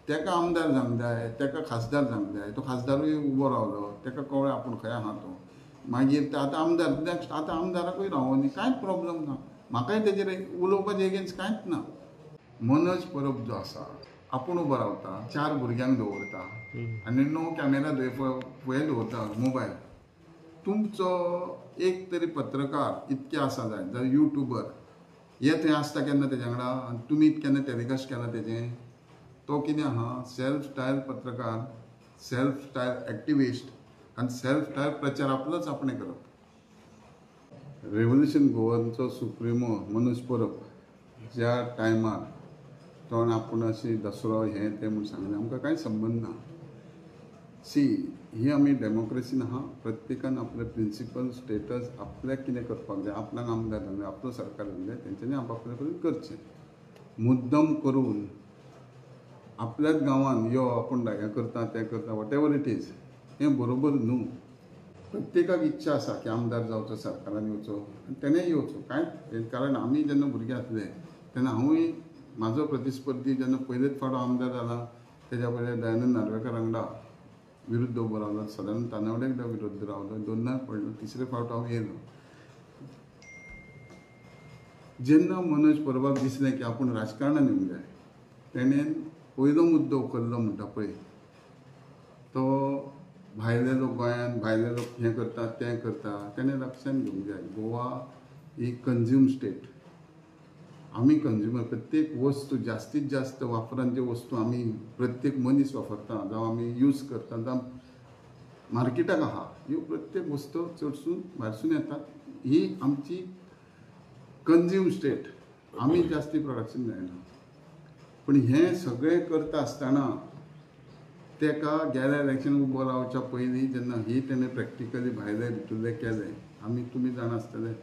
तेका आमदार जावंक जाय, तेका खासदार जावंक जाय, तो खासदारूय उबो रावलो, तेका कळ्ळें आपूण खंय आहा तो, मागीर ते आतां आमदार नेक्स्ट आतां आमदाराकूय रावो न्ही, कांयच प्रॉब्लेम ना, म्हाकाय तेजेर उलोवपाचें एगेन्स्ट कांयच ना. मनोज परब जो आसा आपूण उबो रावता, 4 भुरग्यांक दवरता आनी 9 कॅमेरा फुडें दवरता मोबायल. तुमचो एक तरी पत्रकार इतके आसा जाय जाल्यार यूट्यूबर हे थंय आसता केन्ना तेज्या वांगडा, आनी तुमी केन्ना टॅलिकास्ट केला तेजें? तो कितें आहा, सेल्फ स्टायल पत्रकार, सेल्फ स्टायल एक्टिविस्ट आनी सेल्फ स्टायल प्रचार आपलोच आपणें करप. रेव्होल्युशन गोवाचो सुप्रिमो मनोज परब ज्या टायमार तो आपूण अशी दसरो हें तें म्हूण सांगलें, आमकां कांय संबंद ना. सी ही आमी डेमोक्रेसीन आहा, प्रत्येकान आपले प्रिंसिपल स्टेटस आपल्याक कितें करपाक जाय, आपल्याक आमदार जावंक जाय, आपलो सरकार जावंक जाय, तेंच्यांनी आपआपले करून करचें. मुद्दम करून आपल्याच गांवान यो आपूण हें करता तें करता वॉट एवर इट इज, हें बरोबर न्हू. प्रत्येकाक इच्छा आसा की आमदार जावचो, सरकारान येवचो आनी तेणेंय येवचो, कांय कारण आमी जेन्ना भुरगे आसले तेन्ना हांवूय म्हाजो प्रतिस्पर्धी जेन्ना पयलेच फावट आमदार जाला तेज्या पयलीं दयानंद नार्वेकार वांगडा विरुद्ध उबो रावलो, सदानंद तानावडे वांगडा विरुद्ध रावलो, 2दां पडलो, तिसरे फावट हांव येयलो. जेन्ना मनोज परबाक दिसलें की आपूण राजकारणान येवंक जाय, तेणेन पयलो मुद्दो उखल्लो म्हणटा पळय तो भायले लोक गोंयांत भायले लोक हें करतात तें करता, तेणें लक्षांत घेवंक जाय गोवा ही कंज्यूम स्टेट. आमी कंज्युमर, प्रत्येक वस्तू जास्तीत जास्त वापरान ज्यो वस्तू आमी प्रत्येक मनीस वापरता जावं आमी यूज करता जावं मार्केटाक आहा, ह्यो प्रत्येक वस्तू चडसून भायरसून येतात. ही आमची कंज्यूम स्टेट, आमी जास्ती प्रोडक्शन जायना. पूण हें सगळें करता आसतना तेका गेल्या इलेक्शन उबो रावच्या पयलीं जेन्ना ही तेणें प्रॅक्टिकली भायले भितरले केले, आमी तुमी जाणा आसतले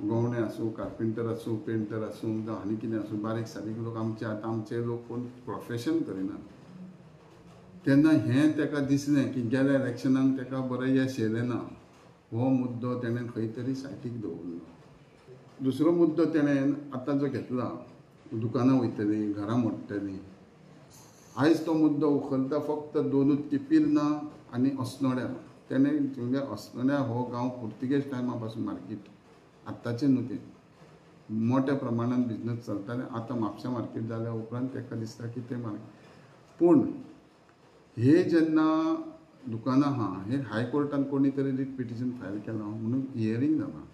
गवणे आसूं, कार्पेंटर आसूं, पेंटर आसूं जावं आनी कितें आसूं, बारीक सारीक लोक आमचे आतां आमचे लोक कोण प्रोफेशन करिनात. तेन्ना हें तेका दिसलें की गेल्या इलेक्शनाक तेका बरें यश येलें ना, हो मुद्दो तेणें खंय तरी सायटीक दवरलो. दुसरो मुद्दो तेणेन आतां जो घेतला, दुकानां वयतलीं, घरां मोडटलीं, आयज तो मुद्दो उखलता फक्त दोनूच की पिर्ना आनी अस्नोड्या. तेणें म्हणजे अस्नोड्या हो गांव पुर्तुगेज टायमा पासून मार्केट, आत्ताचें न्हू तें, मोठ्या प्रमाणान बिजनस चलतालें. आतां म्हापशा मार्केट जाल्या उपरांत तेका दिसता की तें मार्केट. पूण हे जेन्ना दुकानां आहा हे हायकोर्टान कोणी तरी रीट पिटिशन फायल केलां म्हणून हियरींग जालां.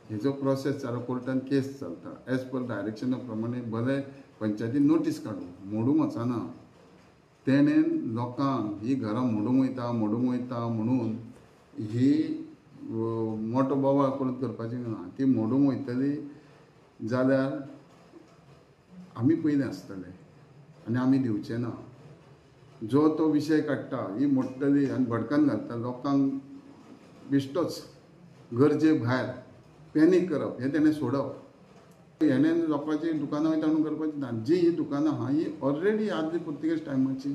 हेजो प्रोसेस जालो, कोर्टान केस चलता. एज पर डायरेक्शना प्रमाणे भले पंचायतीन नोटीस काडूं, मोडूंक वचना. तेणेन लोकांक ही घरां मोडूंक वयता म्हणून ही मोठो बोवाळ करून करपाची ना. ती मोडूंक वयतली जाल्यार आमी पयलीं आसतले आनी आमी दिवचे ना. जो तो विशय काडटा, ही मोडटली आनी भडकान घालता लोकांक बिश्टोच गरजे भायर पॅनीक करप, हें तेणें सोडप. हेणें लोकांची दुकानां वयता म्हणून करपाची ना. जी ही दुकानां आहा ही ऑलरेडी आदली पुर्तुगेज टायमाची,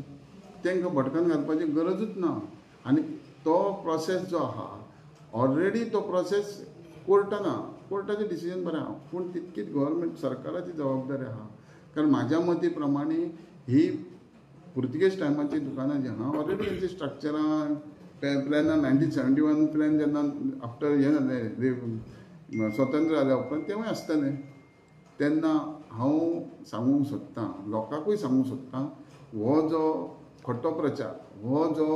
तांकां भडकान घालपाची गरजूच ना. आनी तो प्रोसेस जो आहा ऑलरेडी तो प्रोसेस कोर्टान आहा, कोर्टाचें डिसिजन बरें आहा. पूण तितकीच गव्हर्मेंट सरकाराची जबाबदारी आहा. कारण म्हाज्या मती प्रमाणे ही पुर्तुगेज टायमाची दुकानां जी आहा ऑलरेडी तेंची स्ट्रक्चरां प्लॅनां 1971 प्लॅन जेन्ना आफ्टर हें जालें स्वतंत्र जाल्या उपरांत तेवूय आसतलें. तेन्ना हांव सांगूंक सोदतां, लोकांकूय सांगूंक सोदतां, हो जो खोटो प्रचार, हो जो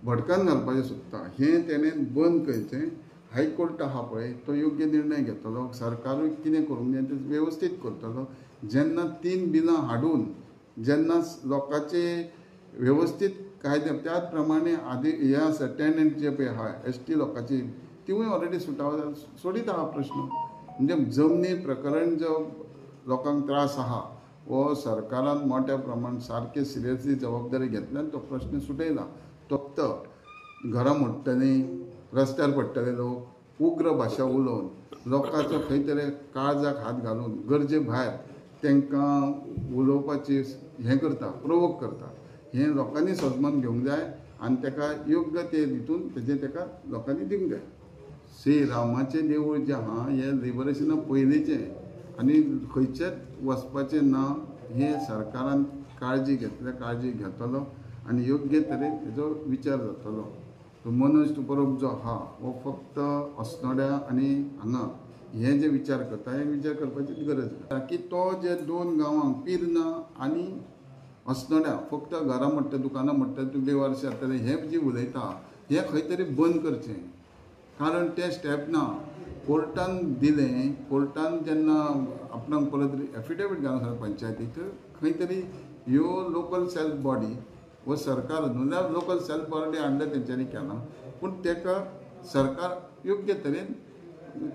भडकान घालपाचें सोदता, हें तेणें बंद करचें. हायकोर्ट आहा पळय तो योग्य निर्णय घेतलो, सरकारूय कितें करूंक जाय तें वेवस्थीत करतलो. जेन्ना 3 बिलां हाडून जेन्ना लोकांचे वेवस्थीत कायदे त्याच प्रमाणे आदी हें आसा टेनंट जे पळय आहा एसटी लोकांची, तिवूय ऑलरेडी सुटावो सोडीत आहा प्रश्न. म्हणजे जमनी प्रकरण जो लोकांक त्रास आहा हो सरकारान मोठ्या प्रमाणात सारके सिरियसली जबाबदारी घेतल्यान तो प्रश्न सुटयला. फक्त घरां मोडटलीं, रस्त्यार पडटले लोक, उग्र भाशा उलोवन लोकांचो खंय तरी काळजाक हात घालून गरजे भायर तांकां उलोवपाची हें करता, प्रोवोक करता. हें लोकांनी समजून घेवंक जाय आनी ताका योग्य ते हितून तेजें ताका लोकांनी दिवंक जाय. श्री रामाचें देवूळ जें आहा हें लिबरेशना पयलींचें आनी खंयचेच वचपाचें ना. हें सरकारान काळजी घेतल्या काळजी घेतलो आनी योग्य तरेन हेजो विचार जातलो. तो मनोज तुपरब जो आहा हो फक्त अस्नोड्या आनी हांगा हे जे विचार करता हे विचार करपाची गरज ना की तो जे 2 गांवांक पिर्ना आनी अस्नोड्या फक्त घरां म्हणटा दुकानां म्हणटा तूं बेवारशी जातले हे जी उलयता हे खंय तरी बंद करचें. कारण ते स्टेप ना. कोर्टान दिलें, कोर्टान जेन्ना आपणाक परत एफिडेवीट घालूंक सांगलें पंचायतीक खंय तरी ह्यो लोकल सेल्फ बॉडी व सरकार न्हू लोकल सेल्फ बॉडी हाडलं तेंच्यांनी केलां पूण तेका सरकार योग्य तरेन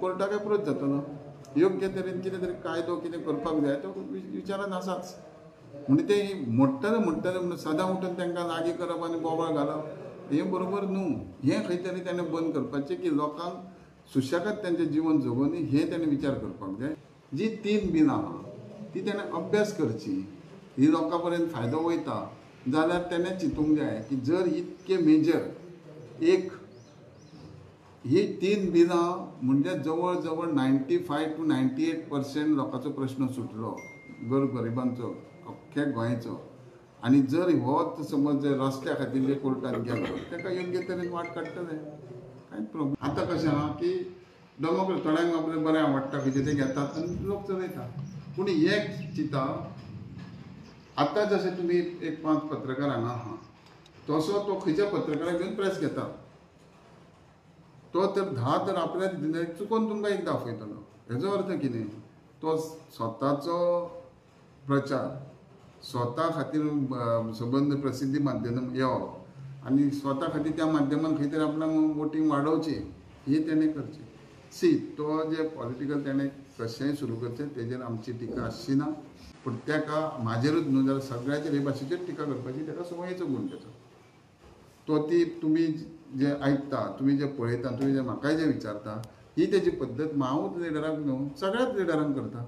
कोर्टाक एप्रोच जातलो. योग्य तरेन कितें तरी कायदो कितें करपाक जाय तो विचारान आसाच. म्हणजे ते म्हणटले म्हणून सदां उठून तांकां लागीं करप आनी बोवाळ घालप हें बरोबर न्हू. हें खंय तरी ताणें बंद करपाचें की लोकांक सुशेगाद तेंचें जिवन जगोनी हें ताणें विचार करपाक जाय. जी 3 बिलां आहा ती ताणें अभ्यास करची. ही लोकां पर्यंत फायदो वयता जाल्यार ताणें चिंतूंक जाय की जर इतके मेजर एक ही 3 बिलां म्हणजे जवळ जवळ 95 to 98% लोकांचो प्रश्न सुटलो गरिबांचो अख्ख्या गोंयचो. आनी जर हो समज जर रस्त्या खातीर जे कोर्टान गेलो ताका योग्य तरेन वाट काडटले कांयच प्रॉब्लेम. आतां कशें आहा की डेमोक्रेसी थोड्यांक आपलें बरें आवडटा कितें तें घेतात आनी लोक चलयता. पूण एक चिंता आतां जशें तुमी एक 5 पत्रकार हांगा आहा तसो तो खंयच्या पत्रकाराक घेवन प्रेस घेता. तो तर 10 तर आपल्या चुकोवन तुमकां एक दाखयतलो. हेजो अर्थ कितें? तो स्वताचो प्रचार स्वता खातीर संबंद प्रसिद्धी माध्यमांत येवप आनी स्वता खातीर त्या माध्यमान खंय तरी आपणाक वोटींग वाडोवचें हें तेणें करचें. तो जे पॉलिटिकल तेणें कशेंय सुरू करचें तेजेर आमची टिका आसची ना. पूण ताका म्हाजेरूच न्हू जाल्यार सगळ्याचेर हे भाशेचेर टिका करपाची ताका संवयेचो गूण तेचो. तो ती तुमी जे आयकता तुमी जे पळयता तुमी जे म्हाकाय जे विचारता ही तेजी पद्दत हांवूच लिडराक न्हू सगळ्याच लिडरांक करता.